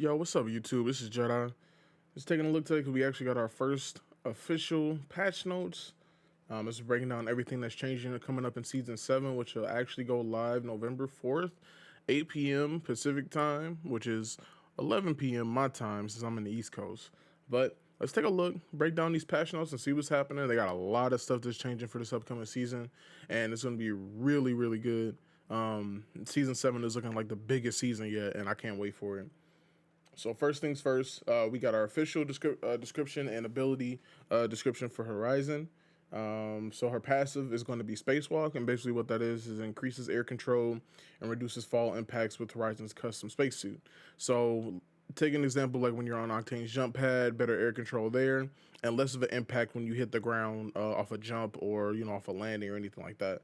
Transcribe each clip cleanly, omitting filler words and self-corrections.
Yo, what's up, YouTube? This is Jedi. Just taking a look today because we actually got our first official patch notes. It's breaking down everything that's changing coming up in Season 7, which will actually go live November 4th, 8 p.m. Pacific time, which is 11 p.m. my time since I'm in the East Coast. But let's take a look, break down these patch notes and see what's happening. They got a lot of stuff that's changing for this upcoming season, and it's going to be really, really good. Season 7 is looking like the biggest season yet, and I can't wait for it. So first things first, we got our official description and ability description for Horizon. So her passive is going to be Spacewalk, and basically what that is increases air control and reduces fall impacts with Horizon's custom spacesuit. So take an example like when you're on Octane's jump pad, better air control there, and less of an impact when you hit the ground off a jump or off a landing or anything like that.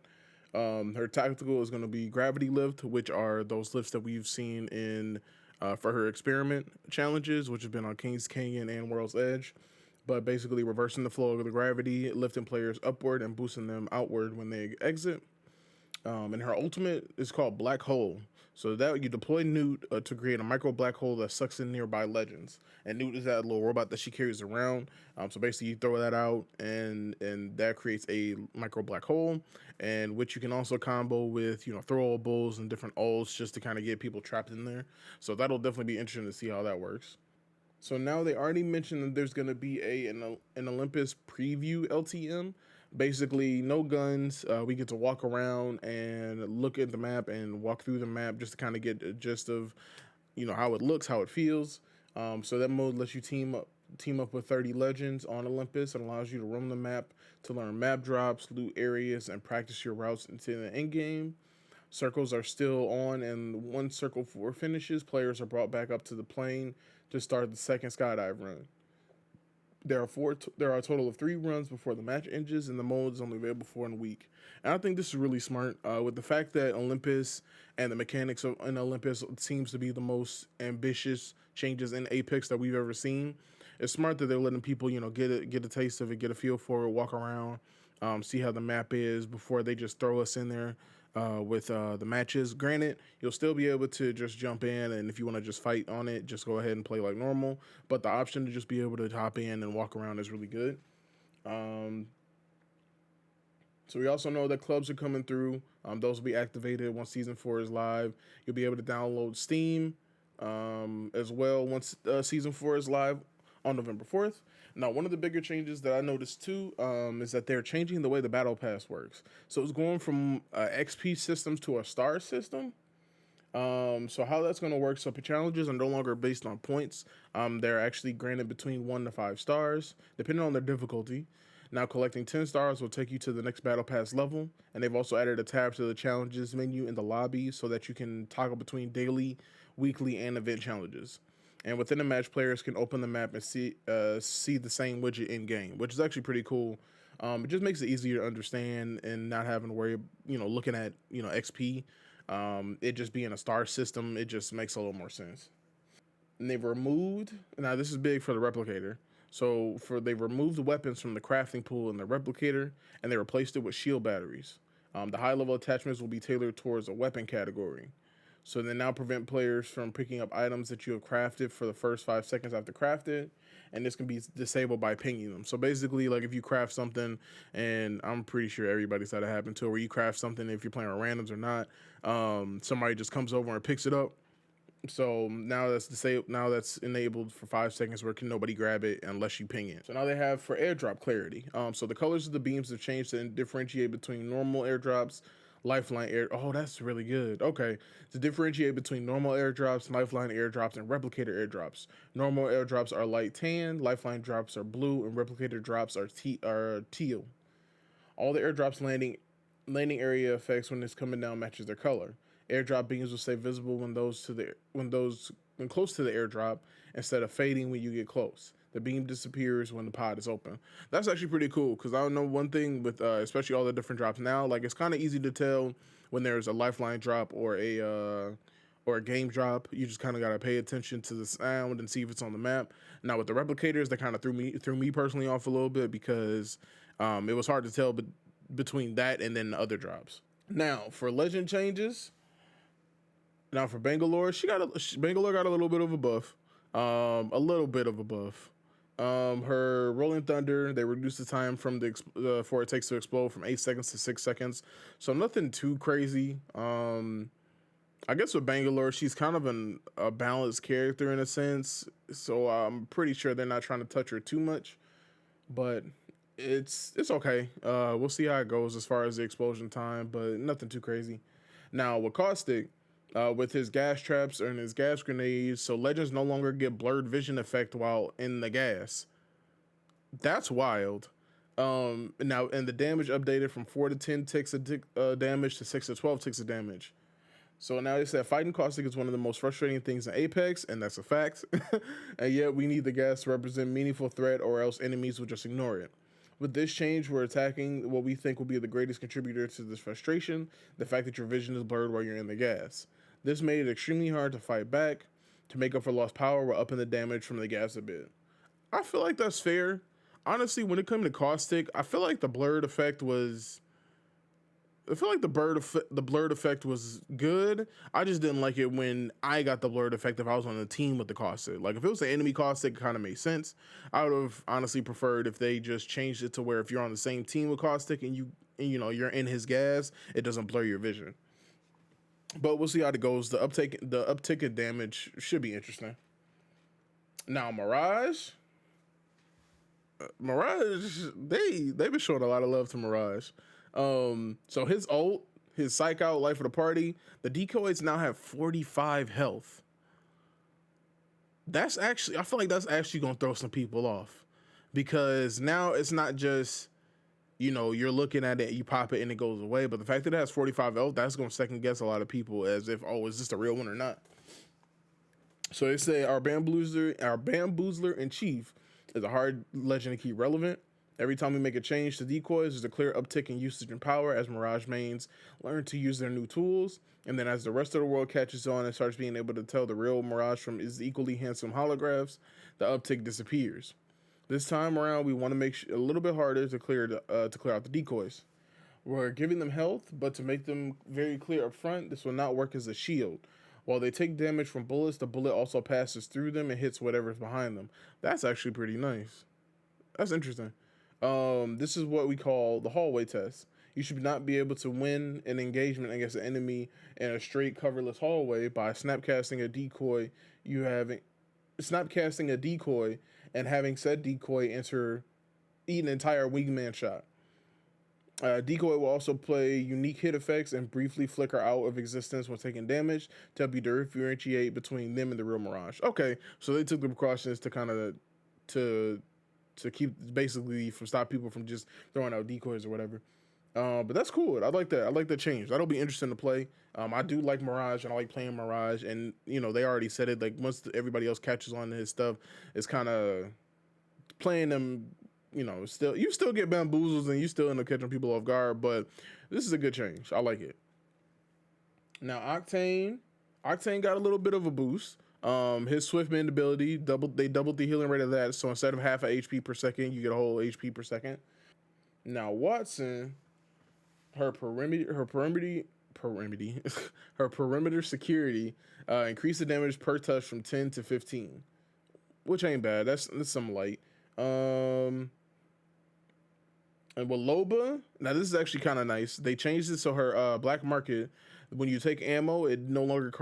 Her tactical is going to be gravity lift, which are those lifts that we've seen in for her experiment challenges, which have been on King's Canyon and World's Edge. But basically reversing the flow of the gravity, lifting players upward and boosting them outward when they exit. And her ultimate is called Black Hole. So that you deploy Newt to create a micro black hole that sucks in nearby legends. And Newt is that little robot that she carries around. So basically, you throw that out, and that creates a micro black hole, and which you can also combo with throwables and different ults just to kind of get people trapped in there. So that'll definitely be interesting to see how that works. So now they already mentioned that there's going to be an Olympus preview LTM. Basically, no guns. We get to walk around and look at the map and walk through the map just to kind of get a gist of, how it looks, how it feels. So that mode lets you team up with 30 legends on Olympus and allows you to roam the map to learn map drops, loot areas, and practice your routes into the end game. Circles are still on, and once Circle 4 finishes, players are brought back up to the plane to start the second skydive run. There are a total of 3 runs before the match ends, and the mode is only available for 1 week. And I think this is really smart with the fact that Olympus and the mechanics in Olympus seems to be the most ambitious changes in Apex that we've ever seen. It's smart that they're letting people, get a taste of it, get a feel for it, walk around, see how the map is before they just throw us in there with the matches. Granted, you'll still be able to just jump in, and if you want to just fight on it, just go ahead and play like normal. But the option to just be able to hop in and walk around is really good. So we also know that clubs are coming through. Those will be activated once Season 4 is live. You'll be able to download Steam as well once Season 4 is live on November 4th. Now, one of the bigger changes that I noticed too is that they're changing the way the Battle Pass works. So it's going from XP systems to a star system. So how that's going to work, so challenges are no longer based on points. They're actually granted between 1 to 5 stars, depending on their difficulty. Now, collecting 10 stars will take you to the next Battle Pass level, and they've also added a tab to the challenges menu in the lobby so that you can toggle between daily, weekly, and event challenges. And within the match, players can open the map and see the same widget in game, which is actually pretty cool. It just makes it easier to understand and not having to worry, looking at XP. It just being a star system, it just makes a little more sense. And they've removed, now this is big for the replicator. So they've removed the weapons from the crafting pool in the replicator, and they replaced it with shield batteries. The high level attachments will be tailored towards a weapon category. So they now prevent players from picking up items that you have crafted for the first 5 seconds after crafted, and this can be disabled by pinging them. So basically, like if you craft something, and I'm pretty sure everybody's had it happen to, where you craft something, if you're playing with randoms or not, somebody just comes over and picks it up. So now that's disabled. Now that's enabled for 5 seconds, where can nobody grab it unless you ping it. So now they have for airdrop clarity. So the colors of the beams have changed to differentiate between normal airdrops, lifeline air. Oh, that's really good. Okay, to differentiate between normal airdrops, lifeline airdrops, and replicator airdrops. Normal airdrops are light tan, lifeline drops are blue, and replicator drops are teal. All the airdrops landing area effects when it's coming down matches their color. Airdrop beams will stay visible when close to the airdrop instead of fading when you get close. The beam disappears when the pod is open. That's actually pretty cool because I don't know one thing with especially all the different drops now. Like it's kind of easy to tell when there's a lifeline drop or a game drop. You just kind of gotta pay attention to the sound and see if it's on the map. Now with the replicators, that kind of threw me personally off a little bit because it was hard to tell between that and then the other drops. Now for legend changes. Now for Bangalore, Bangalore got a little bit of a buff. A little bit of a buff. Her Rolling Thunder, they reduced the time from for it takes to explode from 8 seconds to 6 seconds. So nothing too crazy. I guess with Bangalore, she's kind of a balanced character in a sense. So I'm pretty sure they're not trying to touch her too much. But it's okay. We'll see how it goes as far as the explosion time, but nothing too crazy. Now with Caustic, with his gas traps and his gas grenades, so legends no longer get blurred vision effect while in the gas. That's wild. Now and the damage updated from 4 to 10 ticks of damage to 6 to 12 ticks of damage. So now they said fighting Caustic is one of the most frustrating things in Apex, and that's a fact. And yet we need the gas to represent meaningful threat, or else enemies will just ignore it. With this change, we're attacking what we think will be the greatest contributor to this frustration, the fact that your vision is blurred while you're in the gas. This made it extremely hard to fight back. To make up for lost power, we're upping the damage from the gas a bit. I feel like that's fair. Honestly, when it comes to Caustic, I feel like the blurred effect was I feel like the blurred effect was good. I just didn't like it when I got the blurred effect if I was on the team with the Caustic. Like if it was the enemy Caustic, it kind of made sense. I would have honestly preferred if they just changed it to where if you're on the same team with Caustic and you're in his gas, it doesn't blur your vision. But we'll see how it goes. The uptick in damage should be interesting. Now Mirage, they've been showing a lot of love to Mirage. So his ult, his psych out, life of the party, the decoys now have 45 health. I feel like that's actually gonna throw some people off because now it's not just you're looking at it, you pop it and it goes away, but the fact that it has 45 health, that's gonna second guess a lot of people as if, oh, is this the real one or not? So they say our bamboozler in chief is a hard legend to keep relevant. Every time we make a change to decoys, there's a clear uptick in usage and power as Mirage mains learn to use their new tools. And then as the rest of the world catches on and starts being able to tell the real Mirage from his equally handsome holographs, the uptick disappears. This time around, we want to make a little bit harder to clear out the decoys. We're giving them health, but to make them very clear up front, this will not work as a shield. While they take damage from bullets, the bullet also passes through them and hits whatever's behind them. That's actually pretty nice. That's interesting. This is what we call the hallway test. You should not be able to win an engagement against an enemy in a straight coverless hallway by snapcasting a decoy. You having snapcasting a decoy and having said decoy eat an entire wingman shot. Decoy will also play unique hit effects and briefly flicker out of existence when taking damage to help you differentiate between them and the real Mirage. Okay, so they took the precautions to kind of to keep basically from stop people from just throwing out decoys or whatever. But that's cool. I like that. I like the change. That'll be interesting to play. I do like Mirage and I like playing Mirage. And they already said it. Like once everybody else catches on to his stuff, it's kind of playing them. Still you still get bamboozles and you still end up catching people off guard. But this is a good change. I like it. Now Octane got a little bit of a boost. His swift mend ability they doubled the healing rate of that. So instead of half a HP per second, you get a whole HP per second. Now Watson, her perimeter, her perimeter security increased the damage per touch from 10 to 15, which ain't bad. That's some light. And with Loba, now this is actually kind of nice. They changed it so her black market, when you take ammo, it no longer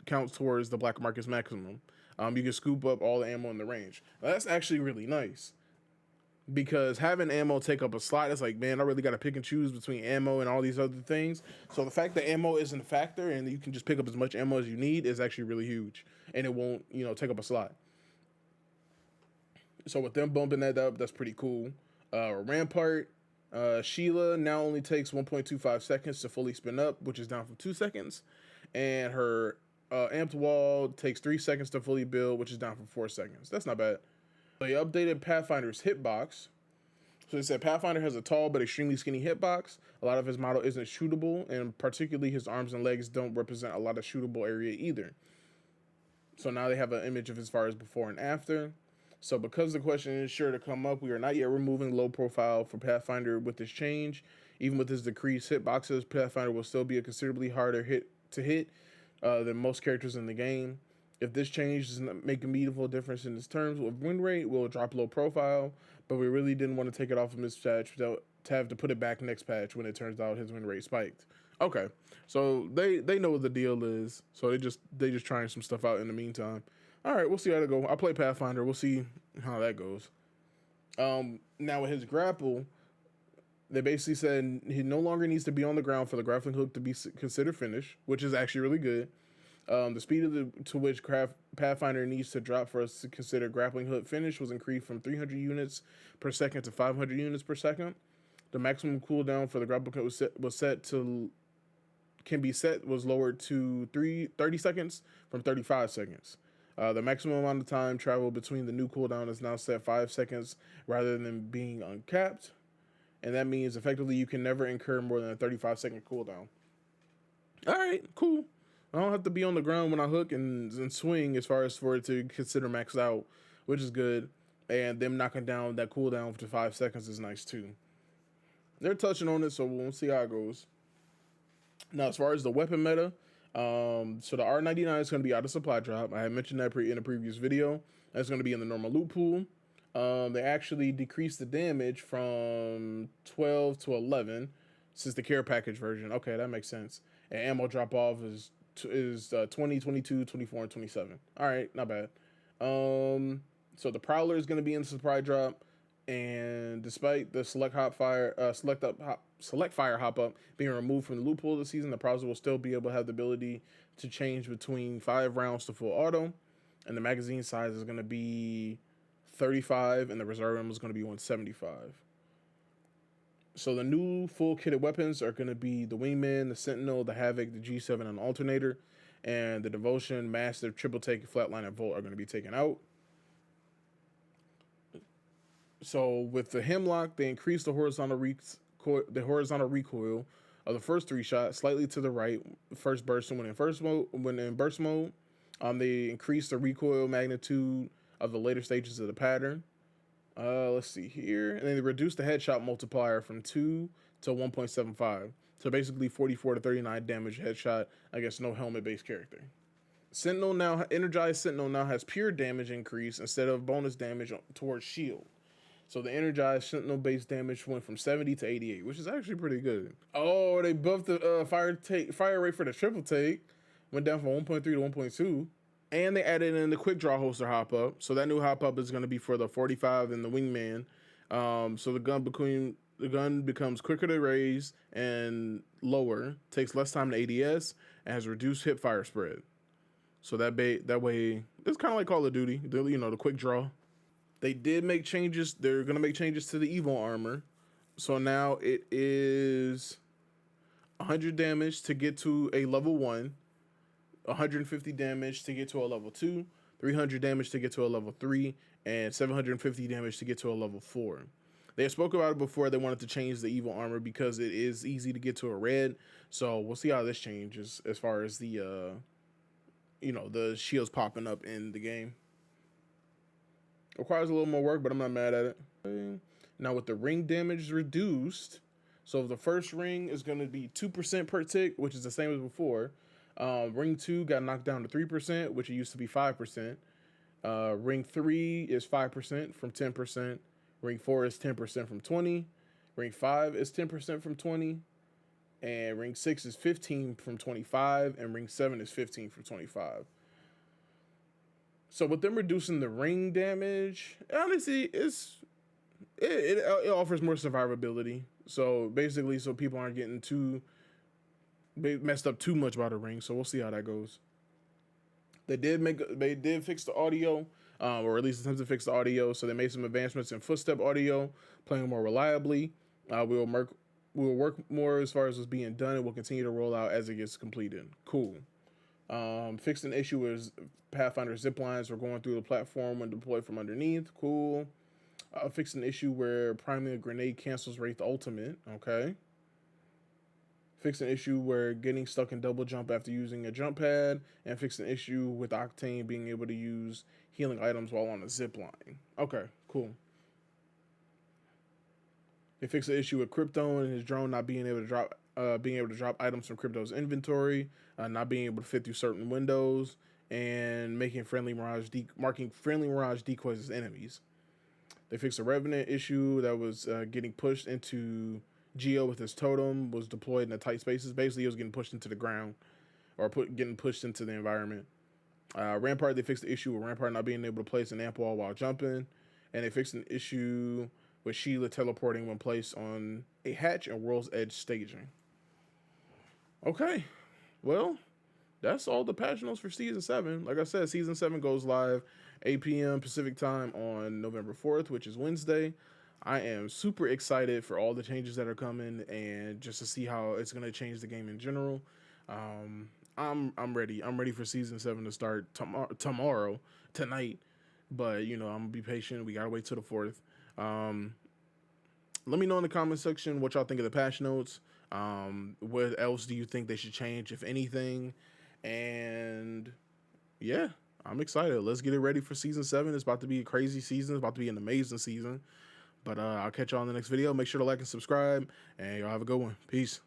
counts towards the black market's maximum. You can scoop up all the ammo in the range. Now, that's actually really nice because having ammo take up a slot, it's like, man, I really got to pick and choose between ammo and all these other things. So the fact that ammo isn't a factor and you can just pick up as much ammo as you need is actually really huge, and it won't, take up a slot. So with them bumping that up, that's pretty cool. Rampart, Sheila now only takes 1.25 seconds to fully spin up, which is down from 2 seconds. And her amped wall takes 3 seconds to fully build, which is down from 4 seconds. That's not bad. They updated Pathfinder's hitbox. So they said Pathfinder has a tall but extremely skinny hitbox. A lot of his model isn't shootable, and particularly his arms and legs don't represent a lot of shootable area either. So now they have an image of as far as before and after. So because the question is sure to come up, we are not yet removing low profile for Pathfinder with this change. Even with his decreased hitboxes, Pathfinder will still be a considerably harder hit than most characters in the game. If this change doesn't make a meaningful difference in its terms with win rate, we'll drop low profile, but we really didn't want to take it off of this patch to have to put it back next patch when it turns out his win rate spiked. Okay, so they know what the deal is, so they just trying some stuff out in the meantime. All right, we'll see how that go. I play Pathfinder. We'll see how that goes. Now with his grapple, they basically said he no longer needs to be on the ground for the grappling hook to be considered finished, which is actually really good. The speed to which Pathfinder needs to drop for us to consider grappling hook finish was increased from 300 units per second to 500 units per second. The maximum cooldown for the grappling hook was lowered to 30 seconds from 35 seconds. The maximum amount of time travel between the new cooldown is now set 5 seconds rather than being uncapped. And that means effectively you can never incur more than a 35-second cooldown. All right, cool. I don't have to be on the ground when I hook and swing as far as for it to consider maxed out, which is good. And them knocking down that cooldown to 5 seconds is nice too. They're touching on it, so we'll see how it goes. Now, as far as the weapon meta, so the R99 is going to be out of supply drop. I had mentioned that in a previous video. That's going to be in the normal loot pool. They actually decreased the damage from 12 to 11 since the care package version. Okay, that makes sense. And ammo drop off is 20, 22, 24, and 27. All right, not bad. So the Prowler is going to be in the supply drop, and despite the select fire hop up being removed from the loot pool this season, the Prowler will still be able to have the ability to change between 5 rounds to full auto, and the magazine size is going to be 35, and the reserve ammo is going to be 175. So the new full kitted weapons are going to be the Wingman, the Sentinel, the Havoc, the G7, and the Alternator, and the Devotion, Massive, Triple Take, Flatline, and Volt are going to be taken out. So with the Hemlock, they increased the horizontal recoil of the first 3 shots slightly to the right. First burst when in burst mode. They increased the recoil magnitude of the later stages of the pattern. Let's see here. And then they reduced the headshot multiplier from 2 to 1.75. So basically 44 to 39 damage headshot against no helmet-based character. Energized Sentinel now has pure damage increase instead of bonus damage towards shield. So the Energized Sentinel-based damage went from 70 to 88, which is actually pretty good. Oh, they buffed the fire rate for the triple take. Went down from 1.3 to 1.2. And they added in the quick draw holster hop up. So that new hop up is going to be for the 45 and the Wingman. So the gun becomes quicker to raise and lower, takes less time to ADS, and has reduced hip fire spread. So that way, it's kind of like Call of Duty, the quick draw. They did make changes. They're going to make changes to the Evo armor. So now it is 100 damage to get to a level 1. 150 damage to get to a level 2, 300 damage to get to a level 3, and 750 damage to get to a level 4. They spoke about it before. They wanted to change the Evo armor because it is easy to get to a red. So we'll see how this changes as far as the the shields popping up in the game. Requires a little more work, but I'm not mad at it. Now with the ring damage reduced, so the first ring is going to be 2% per tick, which is the same as before. Ring 2 got knocked down to 3%, which it used to be 5%. Ring 3 is 5% from 10%. Ring 4 is 10% from 20. Ring 5 is 10% from 20. And ring 6 is 15 from 25. And ring 7 is 15 from 25. So with them reducing the ring damage, honestly, it offers more survivability. So basically, so people aren't getting too messed up too much by the ring. So we'll see how that goes. They did fix the audio, or at least attempt to fix the audio. So they made some advancements in footstep audio, playing more reliably. We will work more as far as what's being done, and we'll continue to roll out as it gets completed. Cool. Fixed an issue with Pathfinder zip lines were going through the platform when deployed from underneath. Cool. Fixed an issue where priming a grenade cancels Wraith Ultimate. Okay. Fixed an issue where getting stuck in double jump after using a jump pad, and fixed an issue with Octane being able to use healing items while on a zip line. Okay, cool. They fixed the issue with Crypto and his drone not being able to drop items from Crypto's inventory, not being able to fit through certain windows, and marking friendly Mirage decoys as enemies. They fixed a Revenant issue that was getting pushed into Geo with his totem, was deployed in the tight spaces. Basically, it was getting pushed into the ground or getting pushed into the environment. Rampart, they fixed the issue with Rampart not being able to place an amp wall while jumping, and they fixed an issue with Sheila teleporting when placed on a hatch and World's Edge staging. Okay, well, that's all the patch notes for Season 7. Like I said, Season 7 goes live 8 p.m. Pacific time on November 4th, which is Wednesday. I am super excited for all the changes that are coming and just to see how it's going to change the game in general. I'm ready. I'm ready for Season 7 to start tonight. But, I'm going to be patient. We got to wait till the 4th. Let me know in the comment section what y'all think of the patch notes. What else do you think they should change, if anything? And yeah, I'm excited. Let's get it ready for Season 7. It's about to be a crazy season. It's about to be an amazing season. But I'll catch y'all in the next video. Make sure to like and subscribe. And y'all have a good one. Peace.